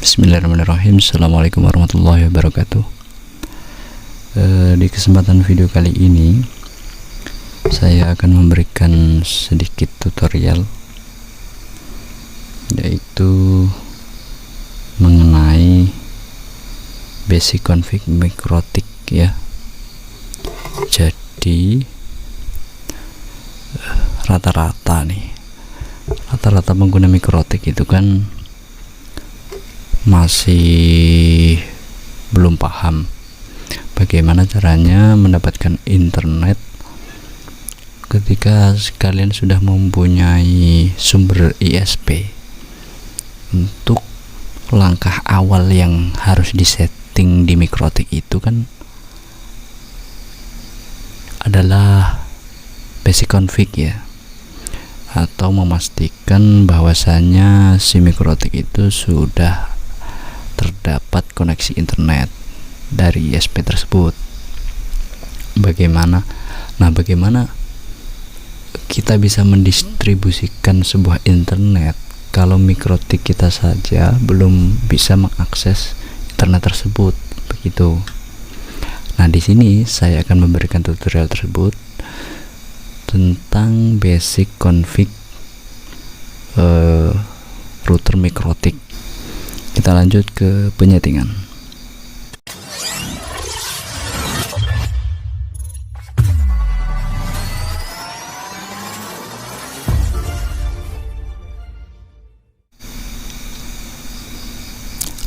Bismillahirrahmanirrahim. Assalamualaikum warahmatullahi wabarakatuh. Di kesempatan video kali ini saya akan memberikan sedikit tutorial, yaitu mengenai basic config MikroTik ya. Jadi rata-rata pengguna MikroTik itu kan masih belum paham bagaimana caranya mendapatkan internet ketika kalian sudah mempunyai sumber ISP. Untuk langkah awal yang harus disetting di MikroTik itu kan adalah basic config ya, atau memastikan bahwasanya si MikroTik itu sudah terdapat koneksi internet dari ISP tersebut. Bagaimana kita bisa mendistribusikan sebuah internet kalau MikroTik kita saja belum bisa mengakses internet tersebut, begitu. Nah, di sini saya akan memberikan tutorial tersebut tentang basic config router MikroTik. Kita lanjut ke penyetingan.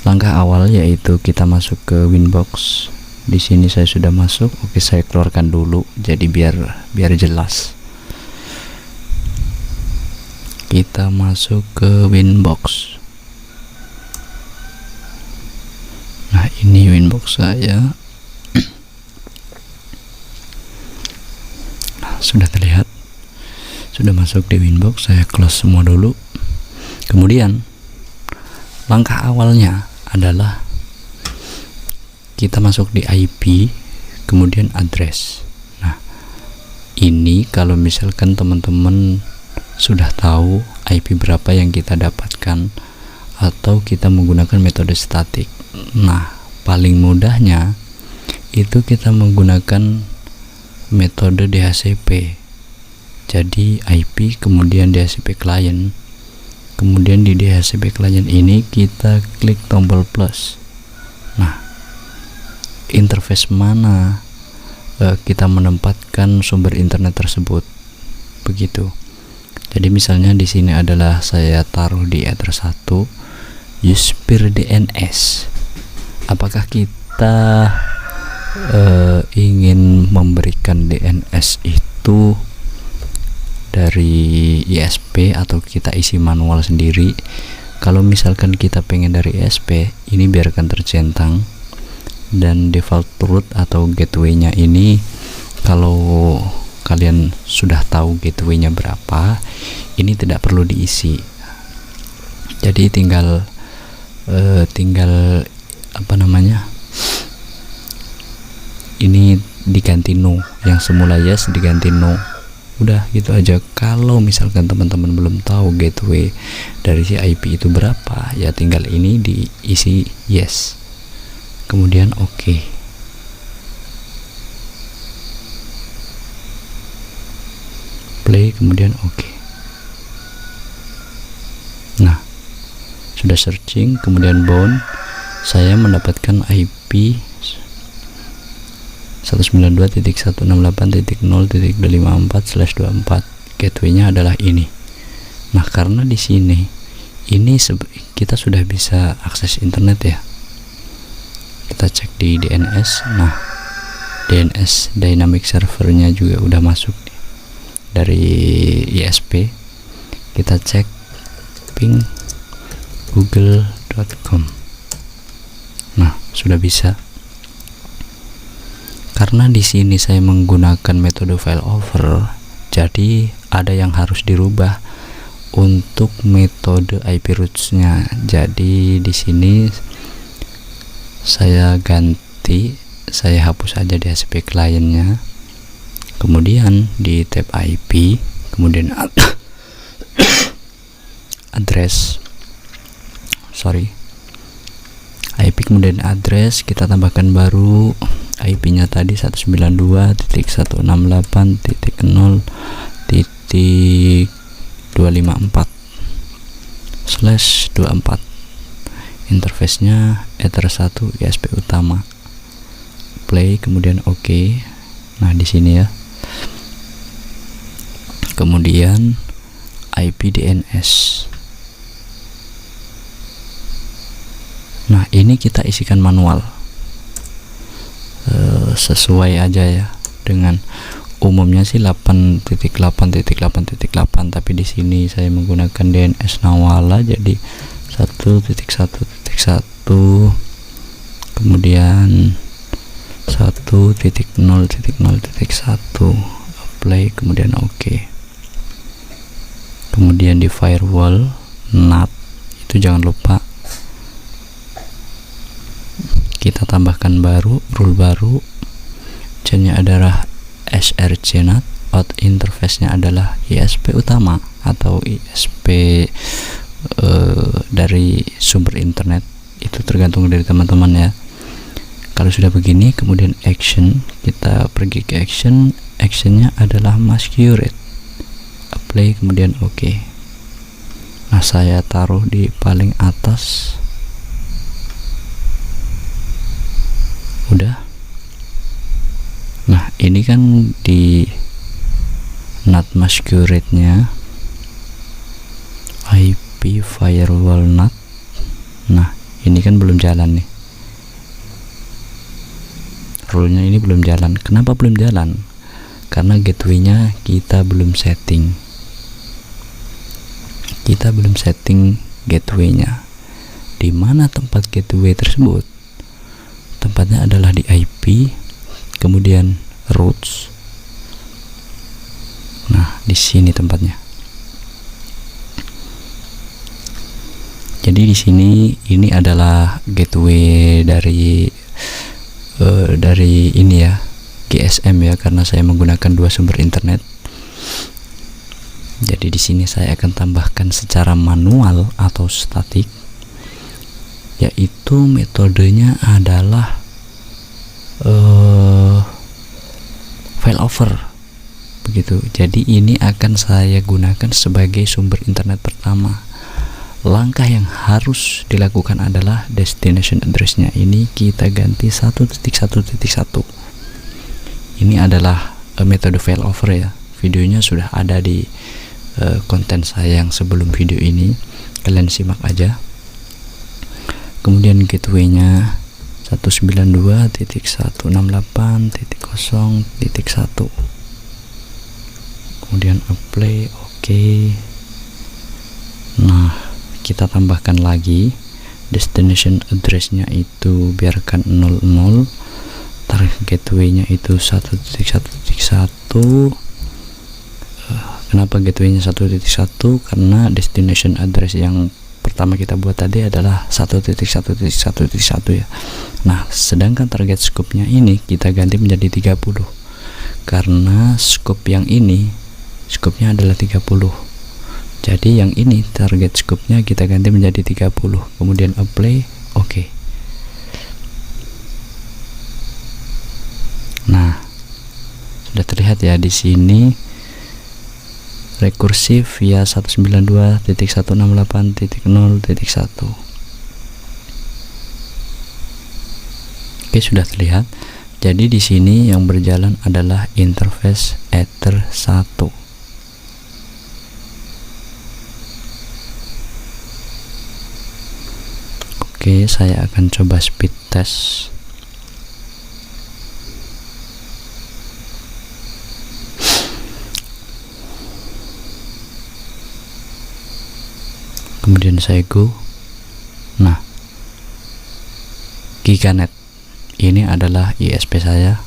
Langkah awal yaitu kita masuk ke Winbox. Di sini saya sudah masuk. Oke, saya keluarkan dulu jadi biar jelas. Kita masuk ke Winbox. Nah, ini Winbox saya. Nah, sudah terlihat, sudah masuk di Winbox. Saya close semua dulu. Kemudian langkah awalnya adalah kita masuk di IP, kemudian address. Nah, ini kalau misalkan teman-teman sudah tahu IP berapa yang kita dapatkan, atau kita menggunakan metode statik. Nah, paling mudahnya itu kita menggunakan metode DHCP. Jadi IP kemudian DHCP client. Kemudian di DHCP client ini kita klik tombol plus. Nah, interface mana kita menempatkan sumber internet tersebut, begitu. Jadi misalnya di sini adalah saya taruh di address 1 use peer DNS. Apakah kita ingin memberikan DNS itu dari ISP atau kita isi manual sendiri? Kalau misalkan kita pengen dari ISP, ini biarkan tercentang, dan default root atau gateway-nya ini kalau kalian sudah tahu gateway-nya berapa, ini tidak perlu diisi. Jadi tinggal ini diganti no, yang semula yes diganti no, udah gitu aja. Kalau misalkan teman-teman belum tahu gateway dari si IP itu berapa, ya tinggal ini diisi yes, kemudian oke. Play, kemudian oke. Nah, sudah searching, kemudian bound, saya mendapatkan IP 192.168.0.54/24. Gateway-nya adalah ini. Nah, karena di sini kita sudah bisa akses internet ya. Kita cek di DNS. Nah, DNS dynamic servernya juga udah masuk nih dari ISP. Kita cek ping google.com. Nah, sudah bisa. Karena di sini saya menggunakan metode failover, jadi ada yang harus dirubah untuk metode IP roots-nya. Jadi di sini saya ganti, saya hapus aja DHCP client-nya. Kemudian di tab IP, kemudian address, IP kemudian address kita tambahkan baru IP nya tadi 192.168.0.254/24. Interface nya Ether 1 ISP utama. Play kemudian OK. Nah, di sini ya. Kemudian IP DNS. Nah, ini kita isikan manual. Sesuai aja ya dengan umumnya sih 8.8.8.8, tapi di sini saya menggunakan DNS Nawala jadi 1.1.1 kemudian 1.0.0.1 apply kemudian OK. Kemudian di firewall NAT itu jangan lupa kita tambahkan baru rule baru. Chainnya adalah SRC NAT, out interface nya adalah ISP utama atau ISP dari sumber internet, itu tergantung dari teman-teman ya. Kalau sudah begini kemudian action, kita pergi ke actionnya adalah masquerade, apply kemudian OK. Nah, saya taruh di paling atas. Udah. Nah, ini kan di NAT masquerade nya IP firewall NAT. Nah, ini kan belum jalan nih, rule-nya ini belum jalan. Kenapa belum jalan? Karena gateway-nya kita belum setting. Kita belum setting gateway-nya. Di mana tempat gateway tersebut? Tempatnya adalah di IP, kemudian routes. Nah, di sini tempatnya. Jadi di sini ini adalah gateway dari ini ya, GSM ya, karena saya menggunakan dua sumber internet. Jadi di sini saya akan tambahkan secara manual atau statik, yaitu metodenya adalah failover begitu. Jadi ini akan saya gunakan sebagai sumber internet pertama. Langkah yang harus dilakukan adalah destination address-nya ini kita ganti 1.1.1. Ini adalah metode failover ya. Videonya sudah ada di konten saya yang sebelum video ini, kalian simak aja. Kemudian gateway-nya 192.168.0.1. Kemudian apply OK. Nah, kita tambahkan lagi destination address-nya itu biarkan 00, target gateway-nya itu 1.1.1. Kenapa gateway-nya 1.1? Karena destination address yang pertama kita buat tadi adalah 1.1.1 ya. Nah, sedangkan target scope-nya ini kita ganti menjadi 30 karena scope yang ini scope-nya adalah 30. Jadi yang ini target scope-nya kita ganti menjadi 30. Kemudian apply OK. Nah, sudah terlihat ya di sini rekursif via 192.168.0.1. Oke, sudah terlihat. Jadi di sini yang berjalan adalah interface Ether 1. Oke, saya akan coba speed test. Kemudian saya go. Nah, Giganet ini adalah ISP saya.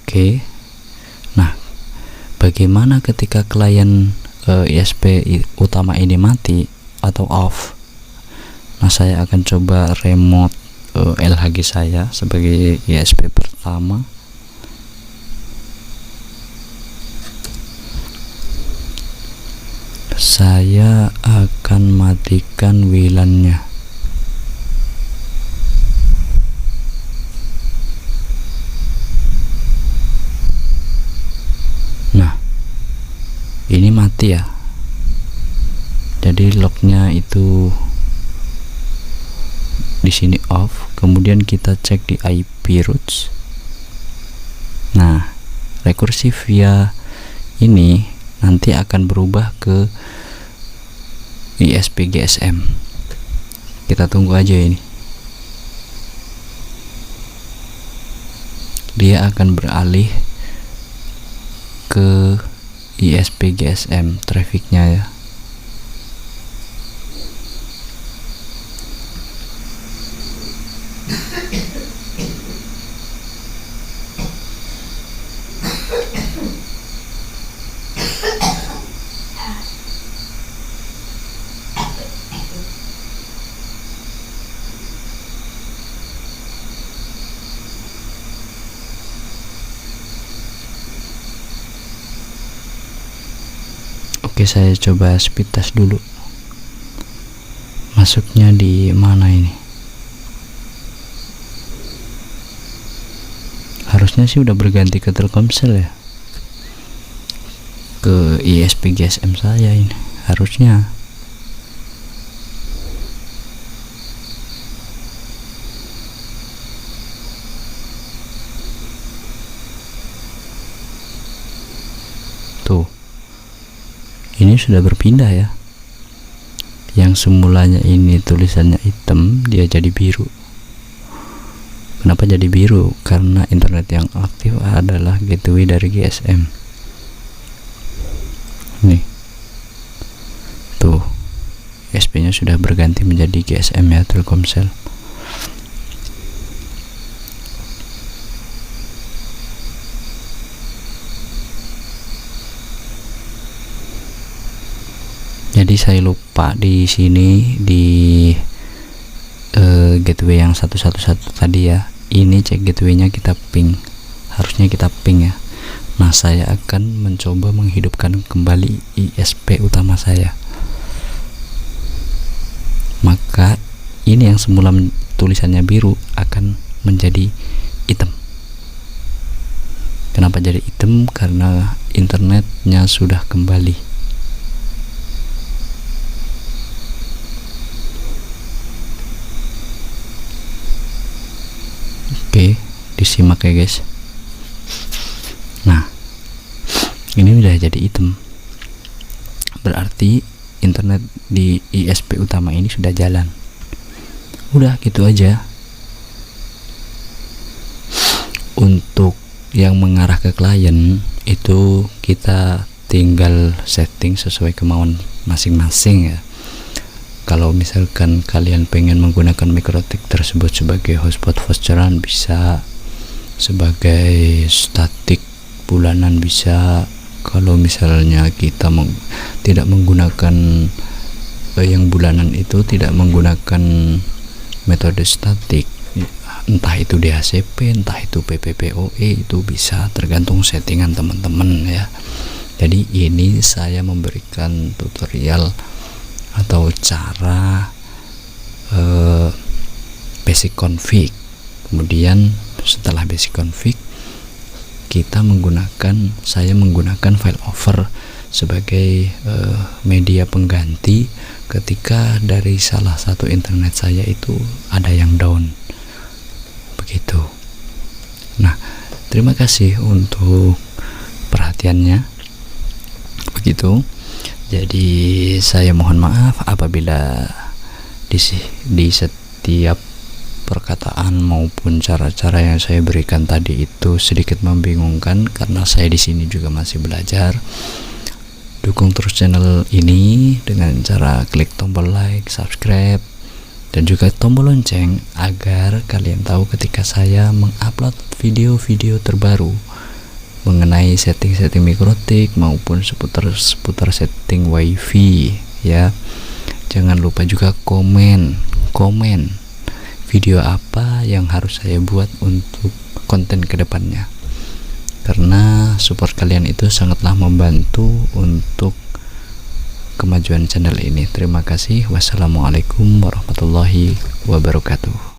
Oke. Nah, bagaimana ketika klien ISP utama ini mati atau off? Nah, saya akan coba remote LHG saya sebagai ISP pertama. saya akan matikan WLAN-nya. Nah, ini mati ya. Jadi lognya itu di sini off. Kemudian kita cek di IP routes. Nah, rekursif via ini nanti akan berubah ke ISP GSM. Kita tunggu aja ini. Dia akan beralih ke ISP GSM trafficnya ya. Oke, saya coba speed test dulu. Masuknya di mana ini? Harusnya sih udah berganti ke Telkomsel ya. Ke ISP GSM saya ini harusnya. Tuh. Ini sudah berpindah ya. Yang semulanya ini tulisannya hitam, dia jadi biru. Kenapa jadi biru? Karena internet yang aktif adalah gateway dari GSM. Nih. Tuh. ISP-nya sudah berganti menjadi GSM ya, Telkomsel. Jadi saya lupa di sini di gateway yang 111 tadi ya. Ini cek gateway-nya kita ping. Harusnya kita ping ya. Nah, saya akan mencoba menghidupkan kembali ISP utama saya. Maka ini yang semula tulisannya biru akan menjadi hitam. Kenapa jadi hitam? Karena internetnya sudah kembali. Oke, disimak ya guys. Nah, ini udah jadi hitam. Berarti internet di ISP utama ini sudah jalan. Udah gitu aja. Untuk yang mengarah ke klien itu kita tinggal setting sesuai kemauan masing-masing ya. Kalau misalkan kalian pengen menggunakan MikroTik tersebut sebagai hotspot voucheran, bisa sebagai statik bulanan bisa. Kalau misalnya kita tidak menggunakan yang bulanan itu, tidak menggunakan metode statik, entah itu DHCP, entah itu PPPoE, itu bisa tergantung settingan teman-teman ya. Jadi ini saya memberikan tutorial atau cara basic config. Kemudian setelah basic config saya menggunakan failover sebagai media pengganti ketika dari salah satu internet saya itu ada yang down, begitu. Nah, terima kasih untuk perhatiannya, begitu. Jadi saya mohon maaf apabila di setiap perkataan maupun cara-cara yang saya berikan tadi itu sedikit membingungkan, karena saya di sini juga masih belajar. Dukung terus channel ini dengan cara klik tombol like, subscribe, dan juga tombol lonceng agar kalian tahu ketika saya mengupload video-video terbaru mengenai setting-setting MikroTik maupun seputar setting WiFi ya. Jangan lupa juga komen video apa yang harus saya buat untuk konten kedepannya, karena support kalian itu sangatlah membantu untuk kemajuan channel ini. Terima kasih. Wassalamualaikum warahmatullahi wabarakatuh.